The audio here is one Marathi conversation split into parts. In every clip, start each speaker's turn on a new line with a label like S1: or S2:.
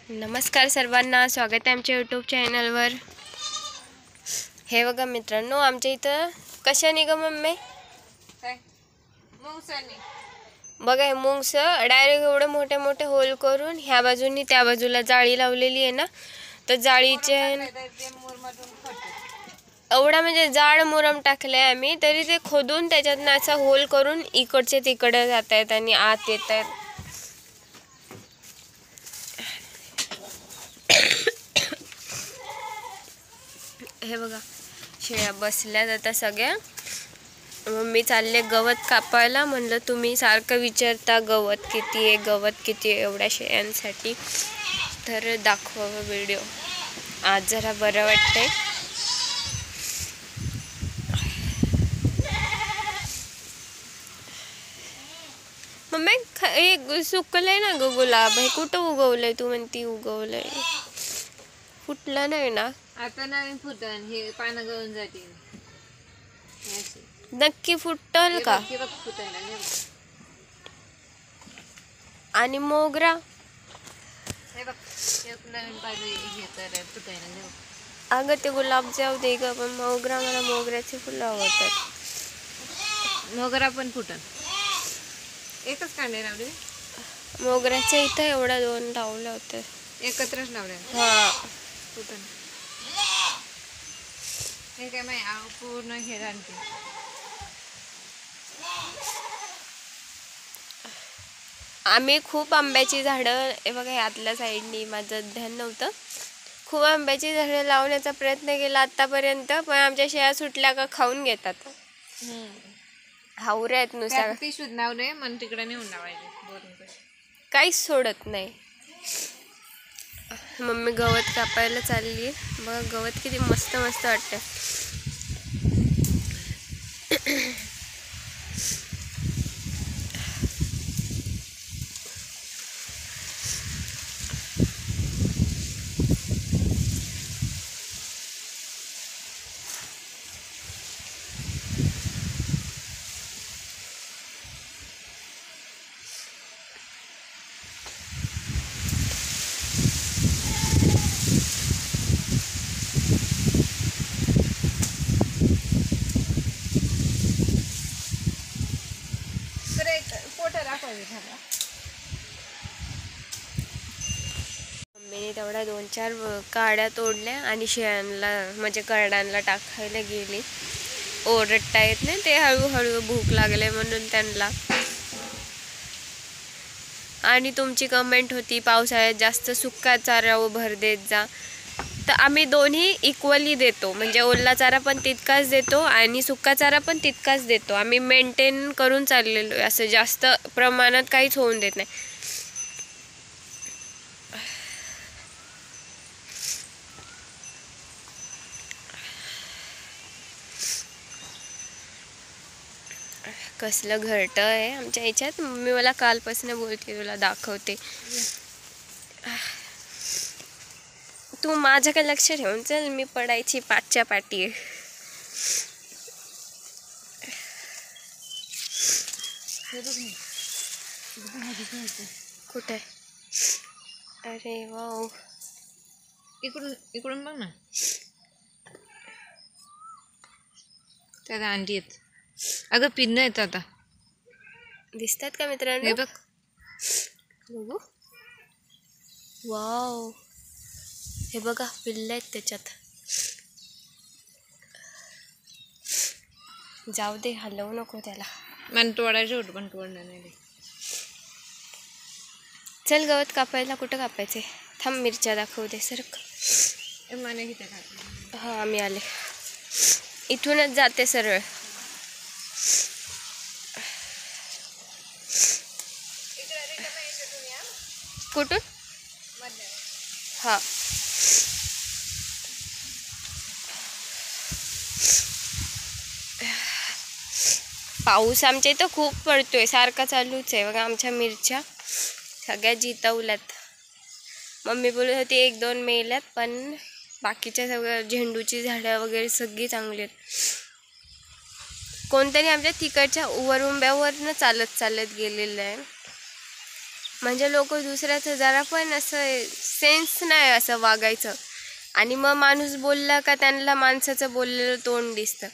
S1: नमस्कार सर्वांना, स्वागत आहे आमच्या यूट्यूब चॅनलवर। हे बघा मित्रांनो, आमच्या इथं कशाने ग मम्मी? बघा हे मुंगस डायरेक्ट एवढे मोठे मोठे होल करून ह्या बाजूनी त्या बाजूला जाळी लावलेली आहे ना, तर जाळीचे एवढा म्हणजे जाड मुरम टाकले आम्ही, तरी ते खोदून त्याच्यातनं असा होल करून इकडचे तिकडे जात आहेत आणि आत येत आहेत। हे बघा शेळ्या बसल्यात आता सगळ्या। मम्मी चालले गवत कापायला। म्हणलं तुम्ही सारखं विचारता गवत किती आहे गवत किती आहे एवढ्या शेळ्यांसाठी, तर दाखवावं व्हिडिओ। आज जरा बरं वाटतंय। मम्मी हे सुकलंय ना ग गुलाब, हे कुठं उगवलंय? तू म्हणती उगवलंय, फुटलं नाही ना?
S2: आता नवीन फुटन, हे पानं गळून जातील।
S1: नक्की फुटल का? आणि मोगरा
S2: हे बघ, एक नवीन पानं हे तर फुटायला।
S1: अगं ते गुलाब जाऊ दे ग, पण मोगरा, मला मोगऱ्याची फुलं आवडतात।
S2: मोगरा पण फुटन, एकच कांडे लावले।
S1: मोगऱ्याच्या इथं एवढा दोन लावले होते,
S2: एकत्रच लावले।
S1: हा
S2: फुटन हे काय माहिती पूर्ण हे रानते।
S1: आम्ही खूप आंब्याची झाडं, हे बघा आतल्या साईडनी, माझं ध्यान नव्हतं, खूप आंब्याची झाडं लावण्याचा प्रयत्न केला आतापर्यंत, पण आमच्या शेळ्या सुटल्या का खाऊन घेतात। हावऱ्या आहेत नुसत्या,
S2: पिशवीत लावले मन तिकडे नेऊन लावायचे,
S1: काहीच सोडत नाही। मम्मी गवत कापायला चालली, बघा गवत किती मस्त मस्त वाटतं। मम्मीने तेवढ्या 2-4 काड्या तोडल्या आणि शेळ्यांना म्हणजे करडांना टाकायला गेली। ओरडता येत नाही ते, हळूहळू भूक लागले म्हणून त्यांना। आणि तुमची कमेंट होती पावसाळ्यात जास्त सुका चारा भर देत जा, तर आम्ही दोन्ही इक्वली देतो, म्हणजे ओला चारा पण तितकाच देतो आणि सुका चारा पण तितकाच देतो। आम्ही मेंटेन करून चाललेलो आहे, असं जास्त प्रमाणात काहीच होऊन देत नाही। कसलं घरटं आहे आमच्या ह्याच्यात। मम्मी मला कालपासून बोलते तुला दाखवते, तू माझ्याकडे लक्ष ठेवून चल, मी पडायची पाठच्या पाठी। कुठे? अरे वाव,
S2: इकडून इकडून बघ ना, त्यात अंडी आहेत। अगं पिन्नं येत आता,
S1: दिसतात का मित्रांनो?
S2: हे बघ,
S1: बघू, वाव, हे बघा पिल्लं आहेत त्याच्यात। जाऊ दे, हलवू नको त्याला,
S2: मन तोडायचं होतं पण तोडलं नाही।
S1: चल गवत कापायला, कुठं कापायचे? थांब मिरच्या दाखवू दे, सरक।
S2: माने घेते,
S1: हा मी आले, इथूनच जाते सरळ। कुठून? हा, पाऊस आमच्या इथं खूप पडतोय, सारखा चालूच आहे। बघा आमच्या मिरच्या सगळ्या जितावल्यात। मम्मी बोलत होती 1-2 मेल्यात, पण बाकीच्या सगळ्या झेंडूची झाडं वगैरे सगळी चांगली आहेत। कोणतरी आमच्या तिकडच्या वरुंब्यावरनं चालत चालत गेलेलं आहे। म्हणजे लोक दुसऱ्याचं जरा पण असं सेन्स नाही असं वागायचं. आणि मग माणूस बोलला का त्यांना माणसाचं बोललेलं तोंड दिसतं.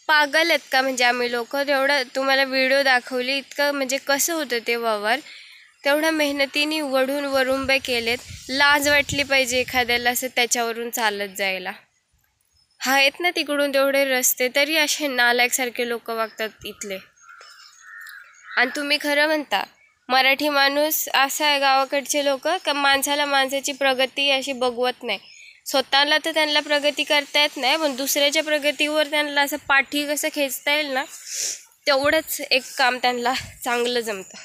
S1: पागल आहेत का म्हणजे आम्ही लोक? तेवढं तुम्हाला व्हिडिओ दाखवली, इतकं म्हणजे कसं होतं ते वावर, तेवढ्या मेहनतीने वढून वरुंबे केलेत. लाज वाटली पाहिजे एखाद्याला असं त्याच्यावरून चालत जायला. आहेत ना तिकडून तेवढे रस्ते, तरी असे नालायकसारखे लोक वागतात इथले. आणि तुम्ही खरं म्हणता मराठी माणूस असा आहे, गावाकडचे लोक का माणसाला माणसाची प्रगती अशी बघवत नाही. स्वतःला तर त्यांना प्रगती करता येत नाही, पण दुसऱ्याच्या प्रगतीवर त्यांना असं पाठी कसं खेचता येईल ना, तेवढंच एक काम त्यांना चांगलं जमतं.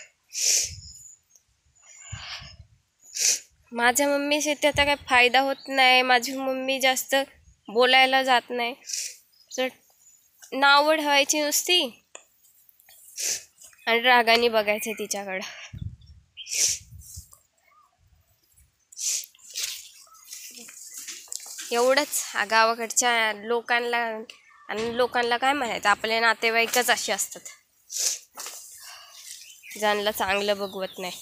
S1: माझ्या मम्मीशी त्याचा काही फायदा होत नाही. माझी मम्मी जास्त बोलायला जात नाही, तर नावं ठेवायची नुसती आणि रागाने बघायचं तिच्याकडं. एवढंच गावाकडच्या लोकांना. आणि लोकांना काय म्हणायचं, आपले नातेवाईकच असे असतात, ज्यांना चांगलं बघवत नाही.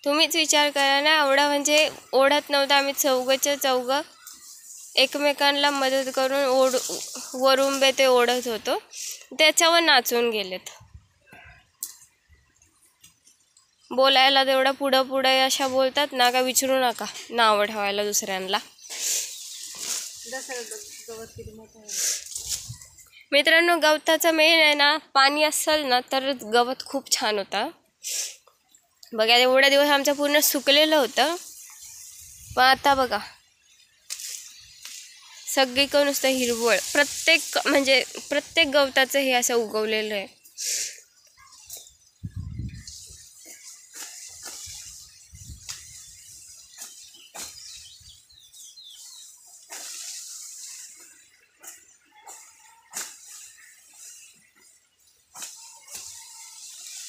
S1: तुम्हीच विचार करा ना, एवढा म्हणजे ओढत नव्हतं, आम्ही चौघं एकमेकांना मदत करून वरुंबे ते ओढत होतो, त्याच्यावर नाचून गेलेत. बोलायला तेवढं पुढं अशा बोलतात ना, का विचारू नका नावं ठेवायला दुसऱ्यांना. मित्रांनो, गवताचं मेन आहे ना, पाणी असेल ना तर गवत खूप छान होतं. बघा एवढ्या दिवस आमचं पूर्ण सुकलेलं होतं, पण आता बघा सगळीकडे नुसतं हिरवळ. प्रत्येक गवताचं हे असं उगवलेलं आहे.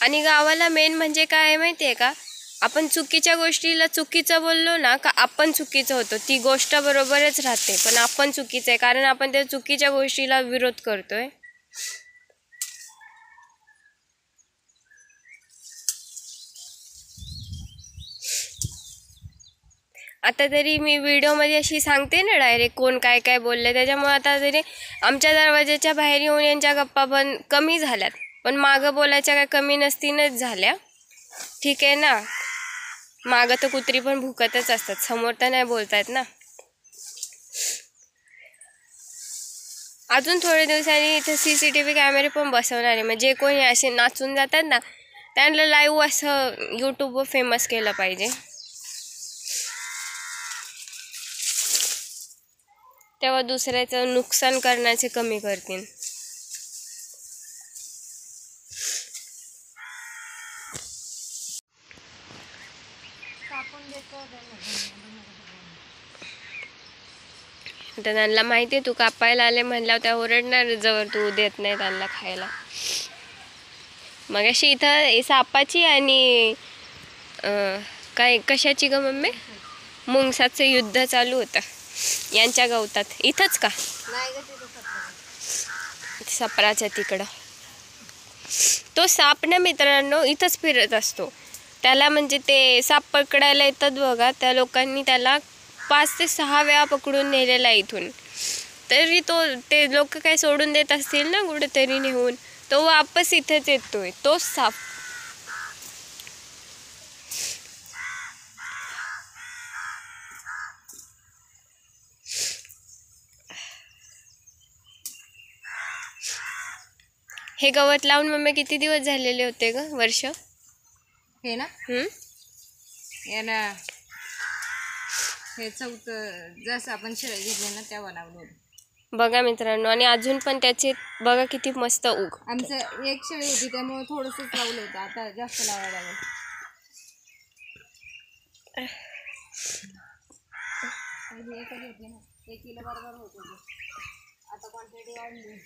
S1: आणि गावाला मेन म्हणजे काय आहे माहिती आहे का, आपण चुकीच्या गोष्टीला चुकीचं बोललो ना का आपण चुकीचं होतो, ती गोष्ट बरोबरच राहते, पण आपण चुकीचं आहे कारण आपण त्या चुकीच्या गोष्टीला विरोध करतोय. आता तरी मी व्हिडिओमध्ये अशी सांगते ना डायरेक्ट कोण काय काय बोलले, त्याच्यामुळे आता तरी आमच्या दरवाजाच्या बाहेर येऊन यांच्या गप्पा पण कमी झाल्यात, पण मागं बोलायच्या काय कमी नसतीनच झाल्या. ठीक आहे ना, मागं तर कुत्री पण भुकतच असतात, समोर तर नाही बोलतायत ना. अजून थोड्या दिवसांनी इथे CCTV कॅमेरे पण बसवणार आहे, म्हणजे कोणी असे नाचून जातात ना त्यांना लाईव्ह असं यूट्यूबवर फेमस केलं पाहिजे, तेव्हा दुसऱ्याचं नुकसान करण्याचे कमी करतील. तर त्यांना माहिती आहे तू कापायला आले म्हणल्यावर त्या ओरडणार जवळ तू देत नाही त्यांना खायला. मग अशी इथं सापाची आणि काय कशाची ग मम्मी, मुंगसाचं युद्ध चालू होतं यांच्या गवतात. इथंच का सपराच्या तिकडं तो साप ना मित्रांनो इथंच फिरत असतो. त्याला म्हणजे ते साप पकडायला येतात बघा, त्या लोकांनी त्याला 5 ते 6 वेळा पकडून नेलेला इथून, तरी ते लोक काय सोडून देत असतील ना कुठेतरी नेऊन, तो वापस इथेच येतोय तोच साप. हे गवत लावून मम्मी किती दिवस झालेले होते ग, वर्ष?
S2: हे ना याला हे चौथं जसं आपण शेळी घेतले ना तेव्हा लावलं.
S1: बघा मित्रांनो, आणि अजून पण त्याचे बघा किती मस्त उग.
S2: आमचं एक शेळी होती त्यामुळे थोडंसंच लावलं होतं, आता जास्त लावायला लागलं. एक किलो बरोबर होत होते, आता क्वांटिटी वाढली.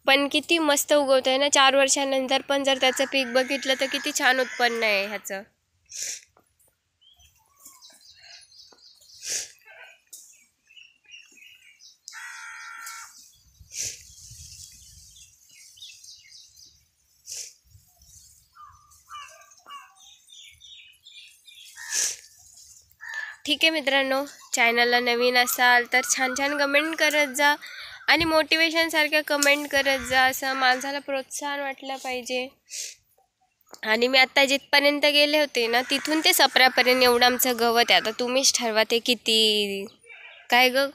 S1: पण किती मस्त उगवत आहे ना 4 वर्षानंतर पण. जर त्याचं पीक बघितलं तर किती छान उत्पन्न आहे ह्याचं. ठीक आहे मित्रांनो, चॅनलला नवीन असाल तर छान छान कमेंट करत जा आणि मोटिवेशनसारख्या कमेंट करत जा, असं माणसाला प्रोत्साहन वाटलं पाहिजे. आणि मी आत्ता जिथपर्यंत गेले होते ना, तिथून ते सपऱ्यापर्यंत एवढं आमचं गवत आहे. आता तुम्हीच ठरवा ते किती, काय ग,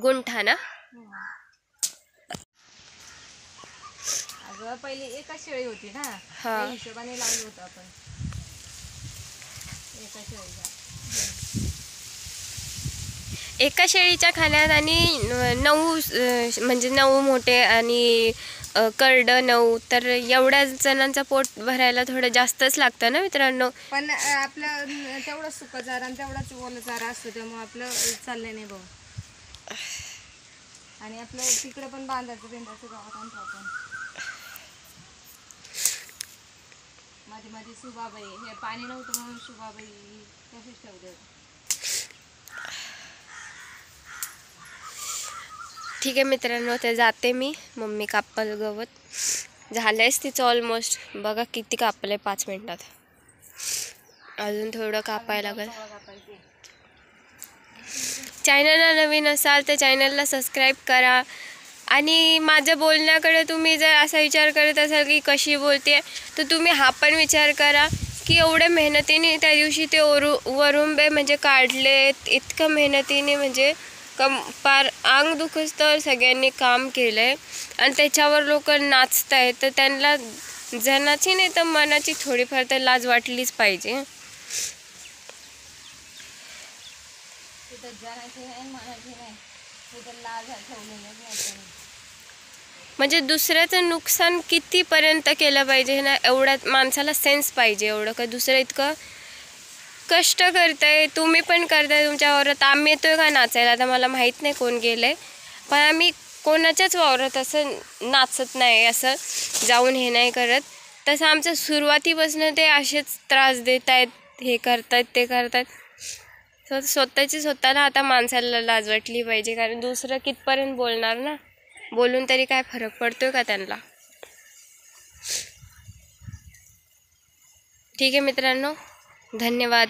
S1: गुंठा ना?
S2: अगं पहिले एकच शेळी होती ना,
S1: हा.
S2: त्या हिशोबाने लावलं होतं आपण एका शेळीला.
S1: एका शेळीच्या खाण्यात आणि 9 म्हणजे 9 मोठे आणि करडं 9, तर एवढ्या जणांचं पोट भरायला थोडं जास्तच लागतं ना मित्रांनो.
S2: पण आपलं तेवढंच सुकं चारा आणि तेवढाच ओला चारा असतो, त्यामुळे आपलं चाललं नाही भाऊ. आणि आपलं तिकडे पण बांधायचं बिंदाचं गावात आणतो आपण. मध्ये मध्ये सुबाबाई, हे पाणी नव्हतं म्हणून सुबाबाई तसेच ठेवले होते.
S1: ठीक आहे मित्रांनो, ते जाते मी. मम्मी कापल गवत, झालंयच तिचं ऑलमोस्ट. बघा किती कापलं आहे 5 मिनिटात. अजून थोडं कापायला लागेल. चॅनलला नवीन असाल तर चॅनलला सबस्क्राईब करा. आणि माझ्या बोलण्याकडे तुम्ही जर असा विचार करत असाल की कशी बोलते, तर तुम्ही हा पण विचार करा की एवढ्या मेहनतीने त्या दिवशी ते वरुंबे म्हणजे काढलेत, इतकं मेहनतीने, म्हणजे पार अंग दुखच तर सगळ्यांनी काम केलं आहे. आणि त्याच्यावर लोक नाचत आहेत, तर त्यांना जनाची नाही तर मनाची थोडीफार तर लाज वाटलीच पाहिजे. म्हणजे दुसऱ्याचं नुकसान कितीपर्यंत केलं पाहिजे ना, एवढ्या माणसाला सेन्स पाहिजे. एवढं का दुसरं इतकं कष्ट करताय, तुम्ही पण करताय तुमच्या वावरात. आम्ही येतोय का नाचायला, आता मला माहीत नाही कोण गेलंय, पण आम्ही कोणाच्याच वावरात असं नाचत नाही, असं जाऊन हे नाही करत. तसं आमचं सुरुवातीपासून ते असेच त्रास देत आहेत, हे करतात ते करतात. स्वतःची स्वतःला आता माणसाला लाज वाटली पाहिजे, कारण दुसरं कितपर्यंत बोलणार ना. बोलून तरी काय फरक पडतोय का त्यांना. ठीक आहे मित्रांनो, धन्यवाद.